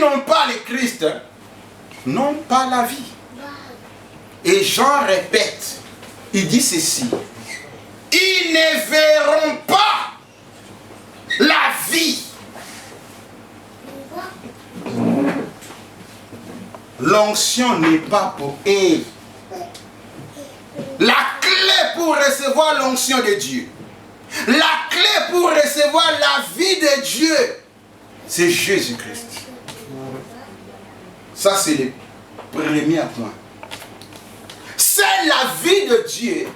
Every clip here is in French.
n'ont pas le Christ n'ont pas la vie. Et Jean répète, il dit ceci, ils ne verront pas la vie. L'onction n'est pas pour eux. La clé pour recevoir l'onction de Dieu, la clé pour recevoir la vie de Dieu, c'est Jésus-Christ. Ça, c'est le premier point. C'est la vie de Dieu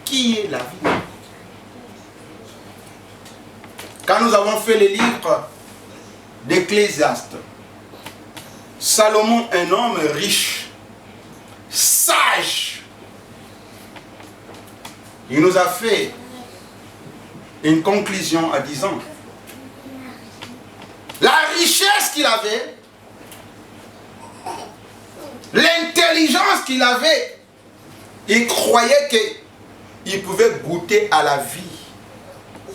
qui est la vie. Quand nous avons fait le livre d'Ecclésiaste, Salomon, un homme riche, sage, il nous a fait une conclusion à 10 ans. La richesse qu'il avait, l'intelligence qu'il avait, il croyait qu'il pouvait goûter à la vie.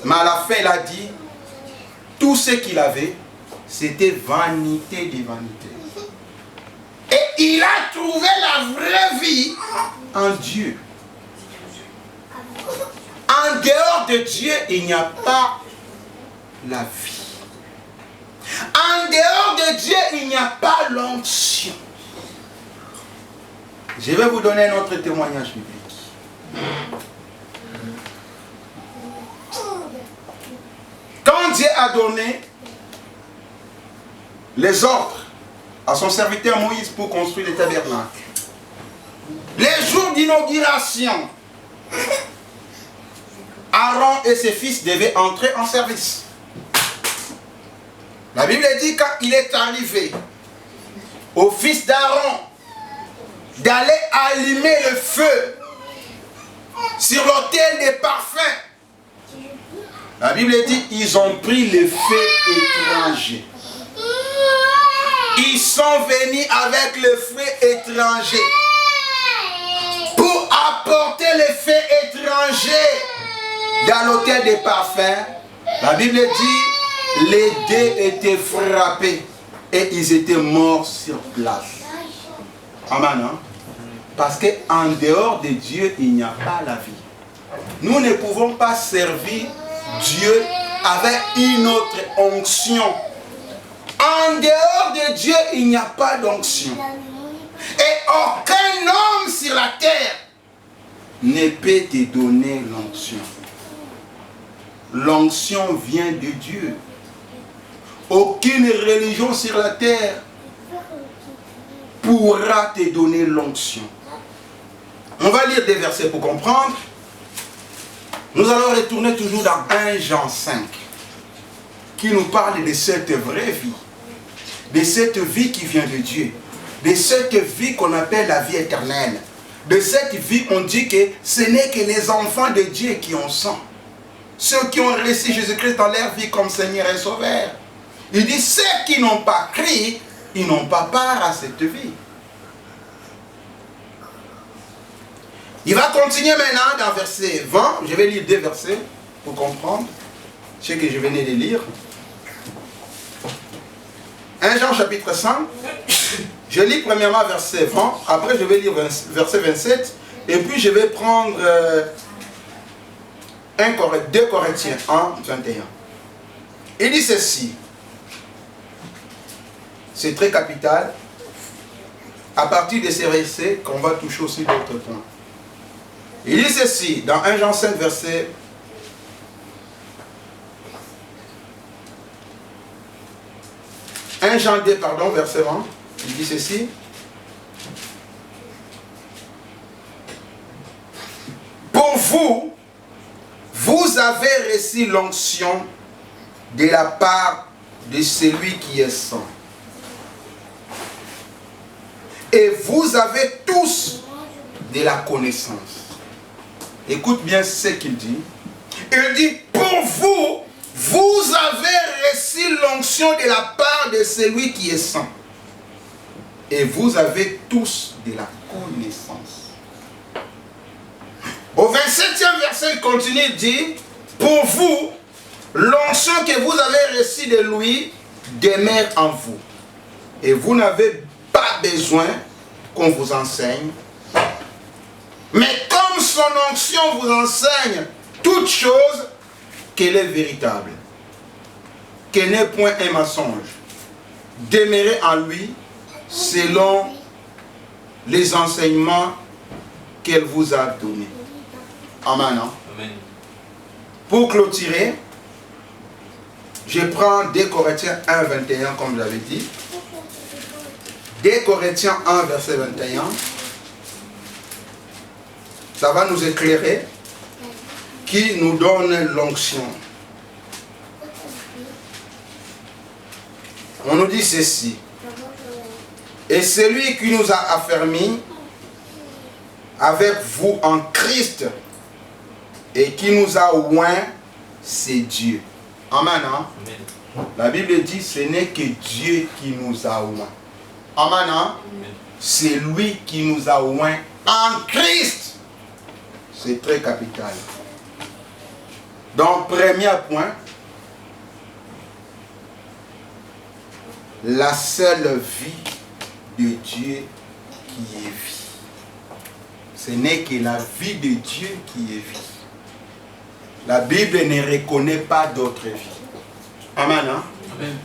Mais à la fin, il a dit, tout ce qu'il avait, c'était vanité des vanités. Et il a trouvé la vraie vie en Dieu. En dehors de Dieu, il n'y a pas la vie. En dehors de Dieu, il n'y a pas l'onction. Je vais vous donner un autre témoignage biblique. Quand Dieu a donné les ordres à son serviteur Moïse pour construire le tabernacle, les jours d'inauguration, Aaron et ses fils devaient entrer en service. La Bible dit quand il est arrivé au fils d'Aaron d'aller allumer le feu sur l'autel des parfums, la Bible dit ils ont pris le feu étranger. Ils sont venus avec le feu étranger pour apporter le feu étranger dans l'autel des parfums. La Bible dit les deux étaient frappés et ils étaient morts sur place. Amen. Hein? Parce qu'en dehors de Dieu, il n'y a pas la vie. Nous ne pouvons pas servir Dieu avec une autre onction. En dehors de Dieu, il n'y a pas d'onction. Et aucun homme sur la terre ne peut te donner l'onction. L'onction vient de Dieu. Aucune religion sur la terre pourra te donner l'onction. On va lire des versets pour comprendre. Nous allons retourner toujours dans 1 Jean 5, qui nous parle de cette vraie vie, de cette vie qui vient de Dieu, de cette vie qu'on appelle la vie éternelle, de cette vie on dit que ce n'est que les enfants de Dieu qui en sont. Ceux qui ont reçu Jésus-Christ dans leur vie comme Seigneur et Sauveur. Il dit, ceux qui n'ont pas cru, ils n'ont pas part à cette vie. Il va continuer maintenant dans verset 20. Je vais lire 2 versets pour comprendre ce que je venais de lire. 1 Jean chapitre 5. Je lis premièrement verset 20. Après je vais lire verset 27. Et puis je vais prendre 2 Corinthiens 1, 21. Il dit ceci. C'est très capital. À partir de ces versets qu'on va toucher aussi d'autres points. Il dit ceci, dans 1 Jean 5, verset 1 Jean 2, pardon, verset 20. Il dit ceci. Pour vous, vous avez reçu l'onction de la part de celui qui est saint. Et vous avez tous de la connaissance. Écoute bien ce qu'il dit. Il dit, pour vous, vous avez reçu l'onction de la part de celui qui est saint. Et vous avez tous de la connaissance. Au 27e verset, il continue, il dit, pour vous, l'onction que vous avez reçue de lui demeure en vous. Et vous n'avez pas besoin qu'on vous enseigne. Mais comme son onction vous enseigne toute chose, qu'elle est véritable, qu'elle n'est point un mensonge. Demeurez en lui selon les enseignements qu'elle vous a donnés. Amen. Hein? Amen. Pour clôturer, je prends 2 Corinthiens 1, 21, comme je l'avais dit. 2 Corinthiens 1, verset 21. Ça va nous éclairer. Qui nous donne l'onction. On nous dit ceci. Et celui qui nous a affermis avec vous en Christ et qui nous a oint, c'est Dieu. Amen. Hein? Amen. La Bible dit ce n'est que Dieu qui nous a oint. Amen. Hein? Amen. C'est lui qui nous a oint en Christ. C'est très capital. Donc, premier point, la seule vie de Dieu qui est vie. Ce n'est que la vie de Dieu qui est vie. La Bible ne reconnaît pas d'autre vie. Amen. Hein? Amen.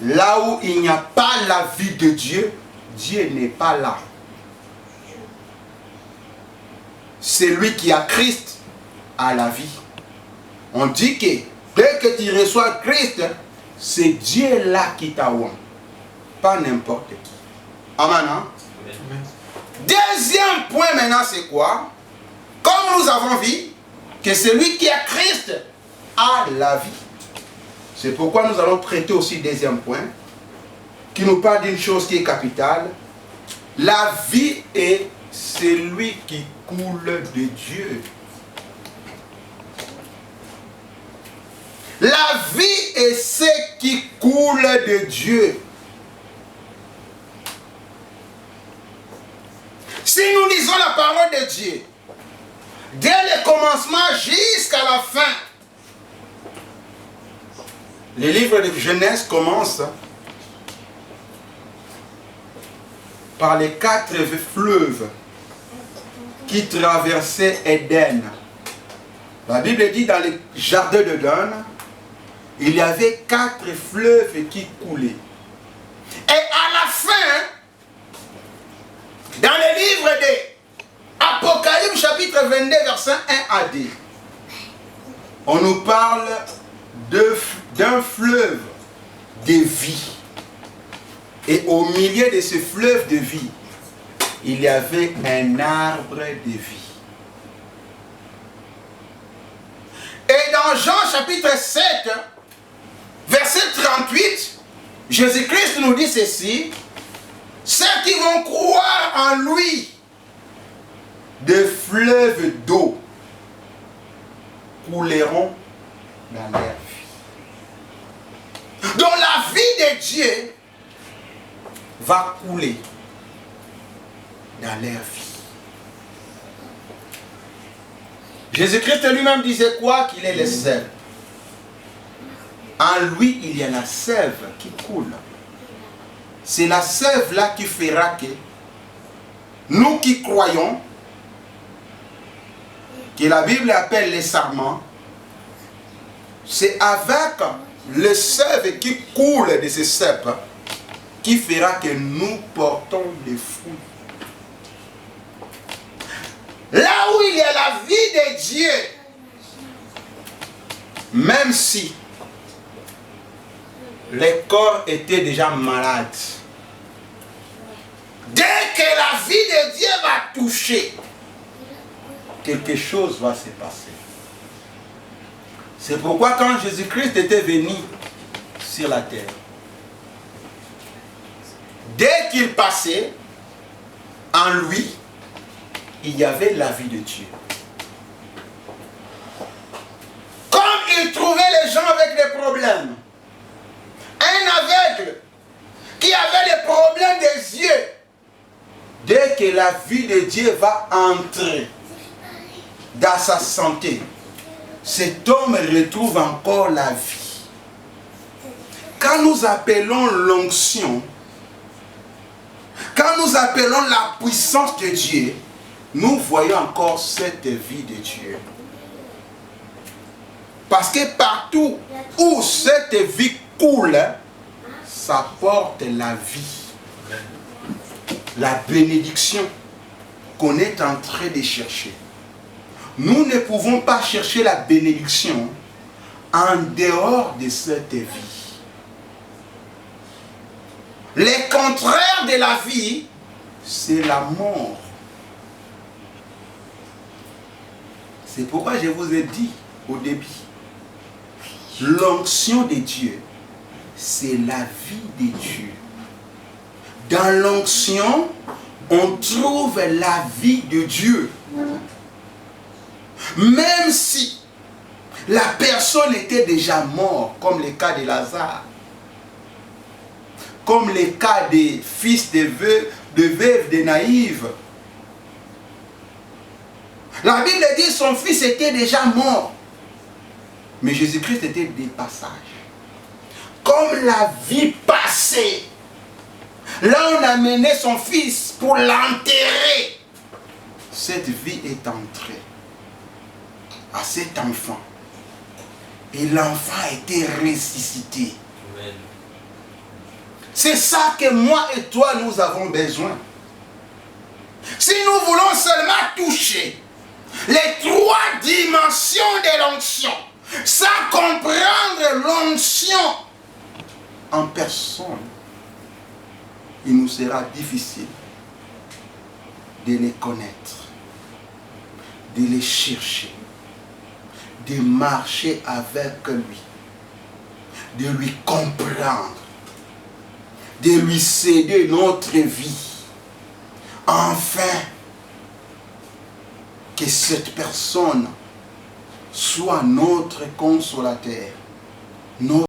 Là où il n'y a pas la vie de Dieu, Dieu n'est pas là. Celui qui a Christ a la vie. On dit que dès que tu reçois Christ, c'est Dieu là qui t'a oint. Pas n'importe qui. Amen. Hein? Amen. Deuxième point maintenant, c'est quoi? Comme nous avons vu que celui qui a Christ a la vie. C'est pourquoi nous allons traiter aussi deuxième point, qui nous parle d'une chose qui est capitale. La vie est celui qui coule de Dieu. La vie est ce qui coule de Dieu. Si nous lisons la parole de Dieu, dès le commencement jusqu'à la fin, le livre de Genèse commence par les 4 fleuves qui traversaient Éden. La Bible dit dans le jardin d'Éden, il y avait 4 fleuves qui coulaient. Et à la fin, dans le livre de Apocalypse chapitre 22, verset 1 à 2, on nous parle d'un fleuve de vie. Et au milieu de ce fleuve de vie, il y avait un arbre de vie. Et dans Jean chapitre 7, verset 38, Jésus-Christ nous dit ceci: ceux qui vont croire en lui, des fleuves d'eau couleront dans leur vie. Donc la vie de Dieu va couler dans leur vie. Jésus-Christ lui-même disait quoi? Qu'il est le sel. En lui, il y a la sève qui coule. C'est la sève là qui fera que nous qui croyons, que la Bible appelle les sarments, c'est avec le sève qui coule de ces cèpes qui fera que nous portons des fruits. Là où il y a la vie de Dieu, même si les corps étaient déjà malades, dès que la vie de Dieu va toucher, quelque chose va se passer. C'est pourquoi quand Jésus-Christ était venu sur la terre, dès qu'il passait, en lui, il y avait la vie de Dieu. Comme il trouvait les gens avec des problèmes, un aveugle qui avait des problèmes des yeux, dès que la vie de Dieu va entrer dans sa santé, cet homme retrouve encore la vie. Quand nous appelons l'onction, appelons la puissance de Dieu, nous voyons encore cette vie de Dieu. Parce que partout où cette vie coule, ça porte la vie, la bénédiction qu'on est en train de chercher. Nous ne pouvons pas chercher la bénédiction en dehors de cette vie. Le contraire de la vie, c'est la mort. C'est pourquoi je vous ai dit au début, l'onction de Dieu, c'est la vie de Dieu. Dans l'onction, on trouve la vie de Dieu. Même si la personne était déjà morte, comme le cas de Lazare, comme le cas des fils de veuves de Naïve. La Bible dit que son fils était déjà mort. Mais Jésus-Christ était des passages. Comme la vie passée. Là, on a mené son fils pour l'enterrer. Cette vie est entrée à cet enfant. Et l'enfant a été ressuscité. Amen. C'est ça que moi et toi, nous avons besoin. Si nous voulons seulement toucher les 3 dimensions de l'onction, sans comprendre l'onction en personne, il nous sera difficile de les connaître, de les chercher, de marcher avec lui, de lui comprendre, de lui céder notre vie. Enfin, que cette personne soit notre consolateur, notre